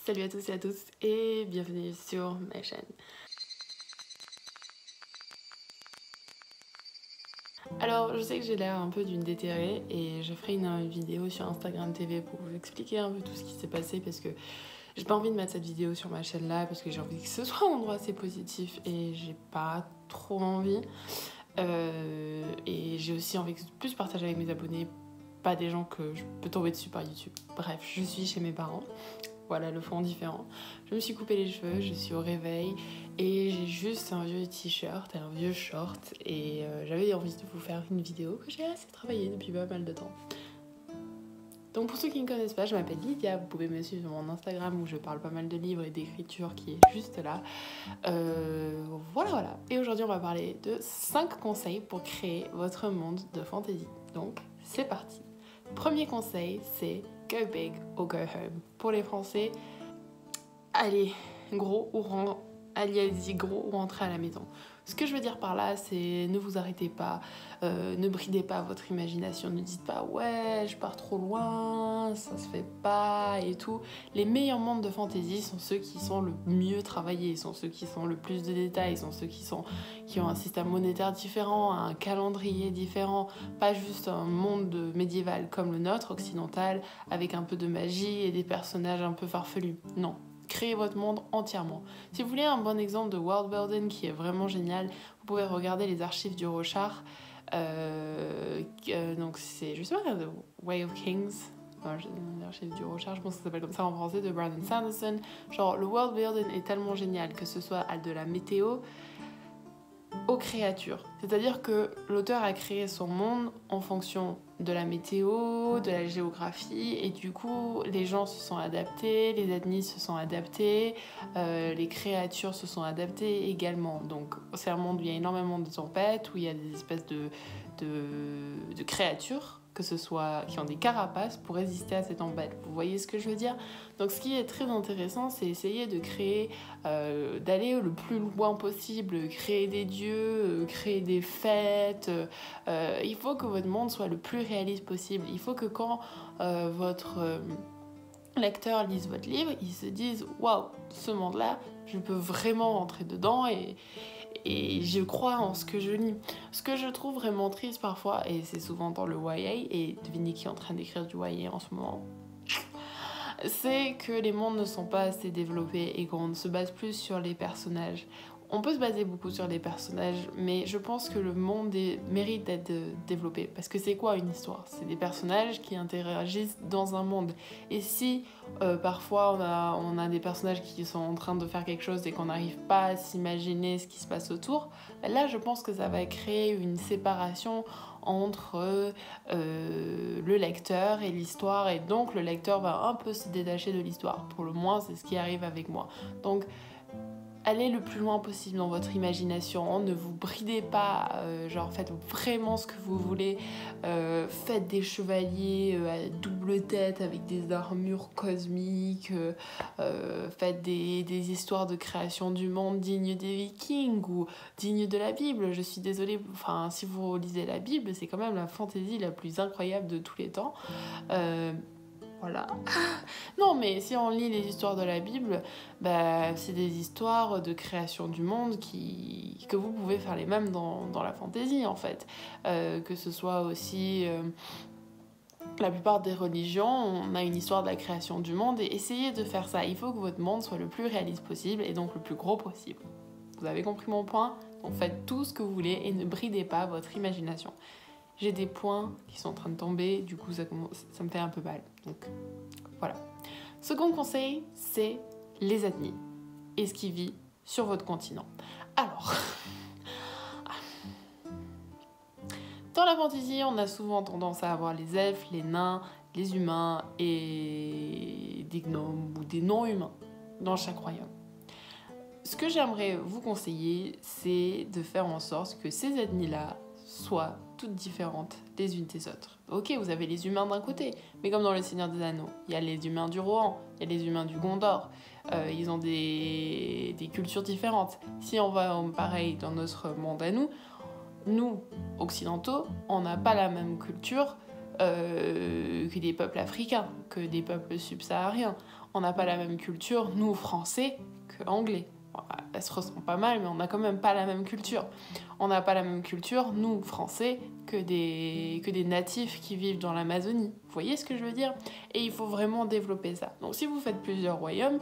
Salut à tous et à tous et bienvenue sur ma chaîne. Alors je sais que j'ai l'air un peu d'une déterrée et je ferai une vidéo sur Instagram TV pour vous expliquer un peu tout ce qui s'est passé parce que j'ai pas envie de mettre cette vidéo sur ma chaîne là parce que j'ai envie que ce soit un endroit assez positif et j'ai pas trop envie. Et j'ai aussi envie de plus partager avec mes abonnés, pas des gens que je peux tomber dessus par YouTube. Bref, je suis chez mes parents. Voilà, le fond différent. Je me suis coupé les cheveux, je suis au réveil et j'ai juste un vieux t-shirt et un vieux short et j'avais envie de vous faire une vidéo que j'ai assez travaillée depuis pas mal de temps. Donc pour ceux qui ne me connaissent pas, je m'appelle Lydia, vous pouvez me suivre sur mon Instagram où je parle pas mal de livres et d'écriture qui est juste là. Voilà. Et aujourd'hui on va parler de 5 conseils pour créer votre monde de fantasy. Donc c'est parti. Premier conseil, c'est go big or go home. Pour les Français, allez gros ou allez-y gros ou rentrez à la maison. Ce que je veux dire par là, c'est ne vous arrêtez pas, ne bridez pas votre imagination, ne dites pas ouais je pars trop loin, ça se fait pas et tout. Les meilleurs mondes de fantasy sont ceux qui sont le mieux travaillés, sont ceux qui sont le plus de détails, sont ceux qui ont un système monétaire différent, un calendrier différent, pas juste un monde médiéval comme le nôtre, occidental, avec un peu de magie et des personnages un peu farfelus. Non. Créez votre monde entièrement. Si vous voulez un bon exemple de world building qui est vraiment génial, vous pouvez regarder les archives du Rochard. Donc c'est, je sais pas, The Way of Kings. L'archive du Rochard, je pense que ça s'appelle comme ça en français, de Brandon Sanderson. Genre, le world building est tellement génial que ce soit de la météo aux créatures. C'est-à-dire que l'auteur a créé son monde en fonction de la météo, de la géographie, et du coup, les gens se sont adaptés, les ethnies se sont adaptées, les créatures se sont adaptées également. Donc, c'est un monde où il y a énormément de tempêtes, où il y a des espèces de créatures, que ce soit qui ont des carapaces pour résister à ces tempêtes. Vous voyez ce que je veux dire? Donc, ce qui est très intéressant, c'est essayer de créer, d'aller le plus loin possible, créer des dieux, créer des fêtes. Il faut que votre monde soit le plus réaliste possible. Il faut que quand votre lecteur lise votre livre, il se dise waouh, ce monde-là, je peux vraiment rentrer dedans et je crois en ce que je lis. Ce que je trouve vraiment triste parfois, et c'est souvent dans le YA, et devinez qui est en train d'écrire du YA en ce moment, c'est que les mondes ne sont pas assez développés et qu'on ne se base plus sur les personnages. On peut se baser beaucoup sur les personnages, mais je pense que le monde mérite d'être développé. Parce que c'est quoi une histoire? C'est des personnages qui interagissent dans un monde. Et si parfois on a des personnages qui sont en train de faire quelque chose et qu'on n'arrive pas à s'imaginer ce qui se passe autour, là je pense que ça va créer une séparation entre le lecteur et l'histoire, et donc le lecteur va un peu se détacher de l'histoire. Pour le moins, c'est ce qui arrive avec moi. Donc allez le plus loin possible dans votre imagination, ne vous bridez pas, genre faites vraiment ce que vous voulez, faites des chevaliers à double tête avec des armures cosmiques, faites des histoires de création du monde dignes des Vikings ou dignes de la Bible. Je suis désolée, enfin si vous lisez la Bible, c'est quand même la fantaisie la plus incroyable de tous les temps. Voilà. Non, mais si on lit les histoires de la Bible, bah, c'est des histoires de création du monde que vous pouvez faire les mêmes dans la fantaisie, en fait. Que ce soit aussi... la plupart des religions, on a une histoire de la création du monde, et essayez de faire ça. Il faut que votre monde soit le plus réaliste possible, et donc le plus gros possible. Vous avez compris mon point? Donc faites tout ce que vous voulez, et ne bridez pas votre imagination. J'ai des points qui sont en train de tomber, du coup ça me fait un peu mal. Donc voilà. Second conseil, c'est les ethnies et ce qui vit sur votre continent. Alors, dans la fantasy, on a souvent tendance à avoir les elfes, les nains, les humains et des gnomes ou des non-humains dans chaque royaume. Ce que j'aimerais vous conseiller, c'est de faire en sorte que ces ethnies-là soient toutes différentes les unes des autres. Ok, vous avez les humains d'un côté, mais comme dans Le Seigneur des Anneaux, il y a les humains du Rohan, il y a les humains du Gondor, ils ont des cultures différentes. Si on va pareil dans notre monde à nous, occidentaux, on n'a pas la même culture que des peuples africains, que des peuples subsahariens. On n'a pas la même culture, nous, Français, que Anglais. Elle se ressent pas mal, mais on n'a quand même pas la même culture. On n'a pas la même culture, nous, Français, que des natifs qui vivent dans l'Amazonie. Vous voyez ce que je veux dire? Et il faut vraiment développer ça. Donc si vous faites plusieurs royaumes,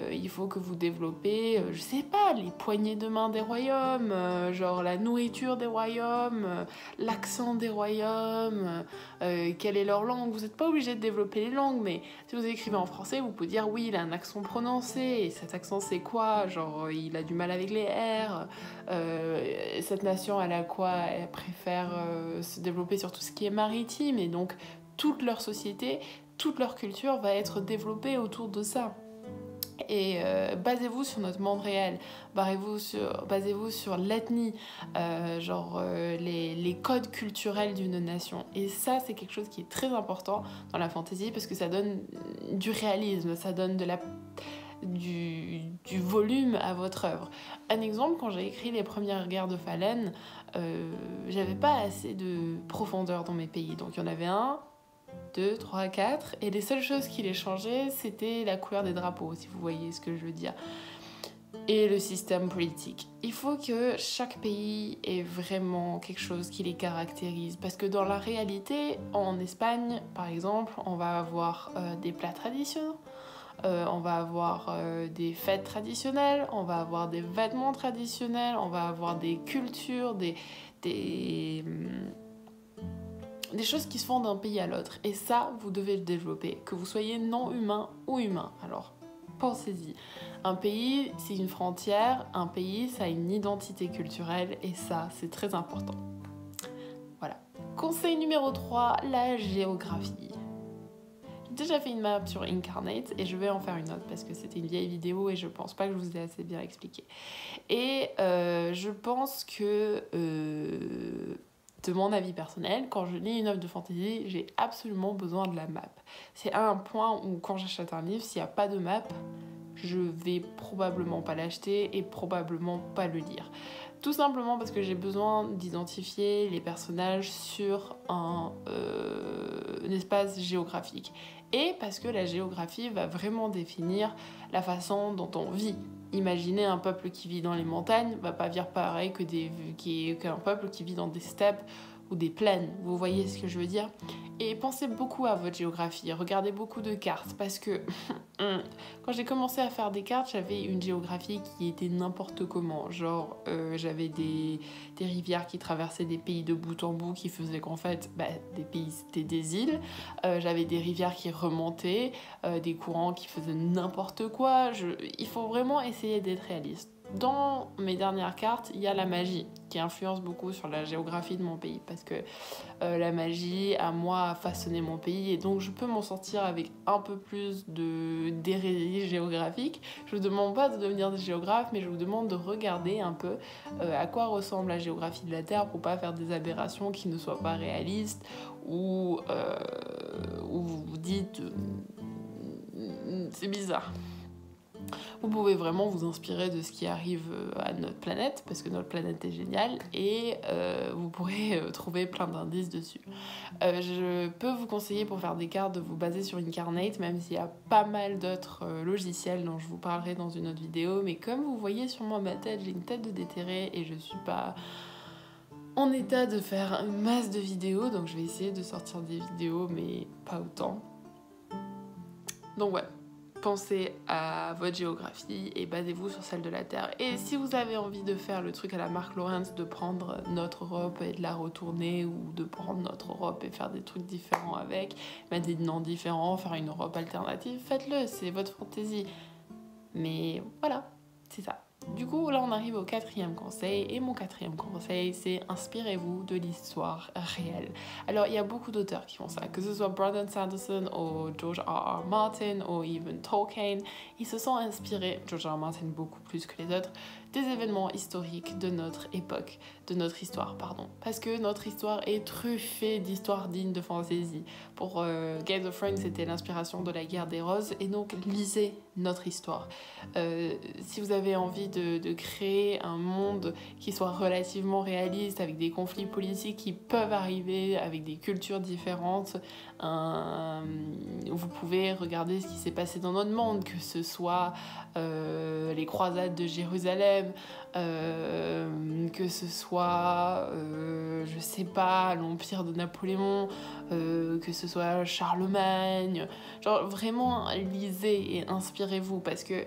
il faut que vous développez, je sais pas, les poignées de main des royaumes, genre la nourriture des royaumes, l'accent des royaumes, quelle est leur langue. Vous n'êtes pas obligé de développer les langues, mais si vous écrivez en français, vous pouvez dire oui, il a un accent prononcé, et cet accent c'est quoi? Genre il a du mal avec les R, cette nation elle a quoi? Elle préfère se développer sur tout ce qui est maritime, et donc toute leur société, toute leur culture va être développée autour de ça. Et basez-vous sur notre monde réel, basez-vous sur l'ethnie, les codes culturels d'une nation. Et ça, c'est quelque chose qui est très important dans la fantasy parce que ça donne du réalisme, ça donne du volume à votre œuvre. Un exemple, quand j'ai écrit les premières guerres de Fallen, j'avais pas assez de profondeur dans mes pays. Donc il y en avait un, 2, 3, 4, et les seules choses qui les changeaient, c'était la couleur des drapeaux, si vous voyez ce que je veux dire, et le système politique. Il faut que chaque pays ait vraiment quelque chose qui les caractérise, parce que dans la réalité, en Espagne, par exemple, on va avoir des plats traditionnels, on va avoir des fêtes traditionnelles, on va avoir des vêtements traditionnels, on va avoir des cultures, des choses qui se font d'un pays à l'autre. Et ça, vous devez le développer, que vous soyez non humain ou humain. Alors, pensez-y. Un pays, c'est une frontière. Un pays, ça a une identité culturelle. Et ça, c'est très important. Voilà. Conseil numéro 3, la géographie. J'ai déjà fait une map sur Incarnate et je vais en faire une autre parce que c'était une vieille vidéo et je pense pas que je vous ai assez bien expliqué. Et je pense que... de mon avis personnel, quand je lis une œuvre de fantasy, j'ai absolument besoin de la map. C'est à un point où quand j'achète un livre, s'il n'y a pas de map, je vais probablement pas l'acheter et probablement pas le lire. Tout simplement parce que j'ai besoin d'identifier les personnages sur un espace géographique. Et parce que la géographie va vraiment définir la façon dont on vit. Imaginez un peuple qui vit dans les montagnes, va pas vivre pareil qu'un peuple qui vit dans des steppes ou des plaines. Vous voyez ce que je veux dire? Et pensez beaucoup à votre géographie, regardez beaucoup de cartes, parce que quand j'ai commencé à faire des cartes, j'avais une géographie qui était n'importe comment. Genre, j'avais des rivières qui traversaient des pays de bout en bout, qui faisaient qu'en fait, des pays c'était des îles. J'avais des rivières qui remontaient, des courants qui faisaient n'importe quoi. Il faut vraiment essayer d'être réaliste. Dans mes dernières cartes, il y a la magie qui influence beaucoup sur la géographie de mon pays parce que la magie, à moi, a façonné mon pays et donc je peux m'en sortir avec un peu plus d'hérésie géographique. Je vous demande pas de devenir géographe, mais je vous demande de regarder un peu à quoi ressemble la géographie de la Terre pour pas faire des aberrations qui ne soient pas réalistes ou vous vous dites c'est bizarre. Vous pouvez vraiment vous inspirer de ce qui arrive à notre planète, parce que notre planète est géniale, et vous pourrez trouver plein d'indices dessus. Je peux vous conseiller pour faire des cartes de vous baser sur Incarnate, même s'il y a pas mal d'autres logiciels dont je vous parlerai dans une autre vidéo, mais comme vous voyez sur moi ma tête, j'ai une tête de déterré et je suis pas en état de faire une masse de vidéos, donc je vais essayer de sortir des vidéos, mais pas autant. Donc ouais. Pensez à votre géographie et basez-vous sur celle de la Terre. Et si vous avez envie de faire le truc à la Mark Lawrence, de prendre notre Europe et de la retourner, ou de prendre notre Europe et faire des trucs différents avec, mettre des noms différents, faire une Europe alternative, faites-le, c'est votre fantaisie. Mais voilà, c'est ça. Du coup, là, on arrive au 4e conseil, et mon 4e conseil, c'est inspirez-vous de l'histoire réelle. Alors, il y a beaucoup d'auteurs qui font ça, que ce soit Brandon Sanderson ou George R.R. Martin ou even Tolkien. Ils se sont inspirés, George R.R. Martin beaucoup plus que les autres, des événements historiques de notre époque, de notre histoire, pardon. Parce que notre histoire est truffée d'histoires dignes de fantasy. Pour Game of Thrones, c'était l'inspiration de la guerre des roses, et donc lisez notre histoire. Si vous avez envie de créer un monde qui soit relativement réaliste, avec des conflits politiques qui peuvent arriver, avec des cultures différentes, vous pouvez regarder ce qui s'est passé dans notre monde, que ce soit les croisades de Jérusalem, que ce soit, je sais pas, l'empire de Napoléon, que ce soit Charlemagne. Genre vraiment lisez et inspirez-vous parce que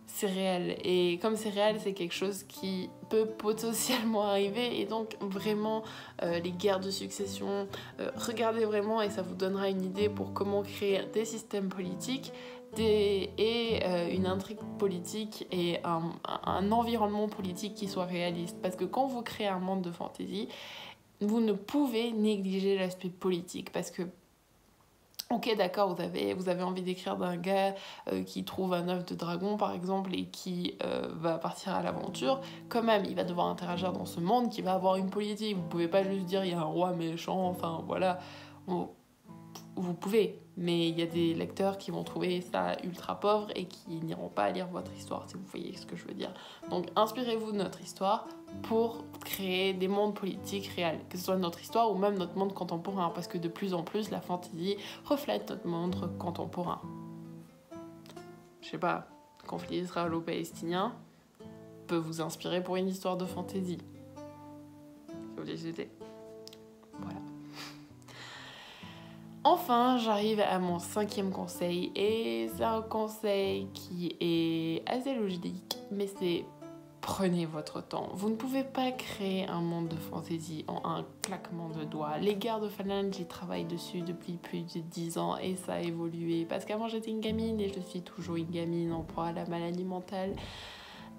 c'est réel. Et comme c'est réel, c'est quelque chose qui peut potentiellement arriver. Et donc vraiment, les guerres de succession, regardez vraiment et ça vous donnera une idée pour comment créer des systèmes politiques une intrigue politique et un environnement politique qui soit réaliste. Parce que quand vous créez un monde de fantasy, vous ne pouvez négliger l'aspect politique. Parce que ok, d'accord, vous avez envie d'écrire d'un gars qui trouve un œuf de dragon, par exemple, et qui va partir à l'aventure. Quand même, il va devoir interagir dans ce monde qui va avoir une politique. Vous pouvez pas juste dire il y a un roi méchant, enfin voilà. Vous pouvez, mais il y a des lecteurs qui vont trouver ça ultra pauvre et qui n'iront pas lire votre histoire, si vous voyez ce que je veux dire. Donc inspirez-vous de notre histoire pour créer des mondes politiques réels, que ce soit notre histoire ou même notre monde contemporain, parce que de plus en plus, la fantasy reflète notre monde contemporain. Je sais pas, le conflit israélo-palestinien peut vous inspirer pour une histoire de fantasy. Si vous décidez. Voilà. Enfin, j'arrive à mon 5e conseil, et c'est un conseil qui est assez logique, mais c'est prenez votre temps. Vous ne pouvez pas créer un monde de fantasy en un claquement de doigts. Les guerres de Finlande, j'y travaille dessus depuis plus de 10 ans et ça a évolué. Parce qu'avant j'étais une gamine et je suis toujours une gamine en proie à la maladie mentale.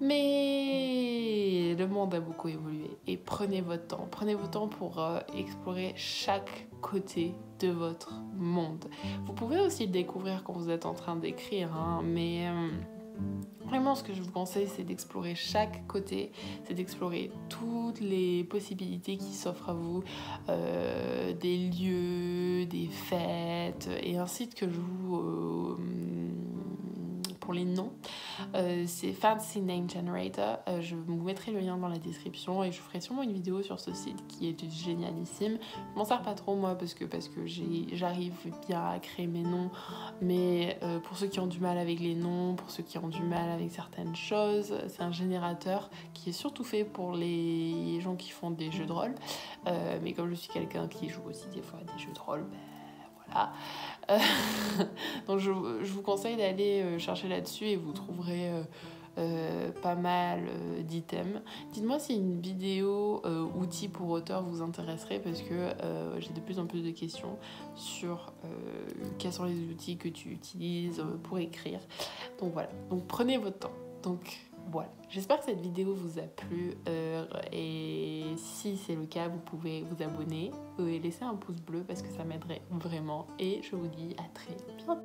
Mais le monde a beaucoup évolué et prenez votre temps. Prenez votre temps pour explorer chaque côté de votre monde. Vous pouvez aussi le découvrir quand vous êtes en train d'écrire, mais vraiment ce que je vous conseille c'est d'explorer chaque côté, c'est d'explorer toutes les possibilités qui s'offrent à vous, des lieux, des fêtes et un site que je vous... pour les noms, c'est Fantasy Name Generator. Je vous mettrai le lien dans la description et je ferai sûrement une vidéo sur ce site qui est génialissime. Je m'en sers pas trop moi parce que j'arrive bien à créer mes noms, mais pour ceux qui ont du mal avec les noms, pour ceux qui ont du mal avec certaines choses, c'est un générateur qui est surtout fait pour les gens qui font des jeux de rôle, mais comme je suis quelqu'un qui joue aussi des fois à des jeux de rôle, voilà. Donc je vous conseille d'aller chercher là-dessus et vous trouverez pas mal d'items. Dites-moi si une vidéo outils pour auteurs vous intéresserait parce que j'ai de plus en plus de questions sur quels sont les outils que tu utilises pour écrire. Donc voilà, donc prenez votre temps. Donc voilà, j'espère que cette vidéo vous a plu et si c'est le cas, vous pouvez vous abonner et laisser un pouce bleu parce que ça m'aiderait vraiment et je vous dis à très bientôt.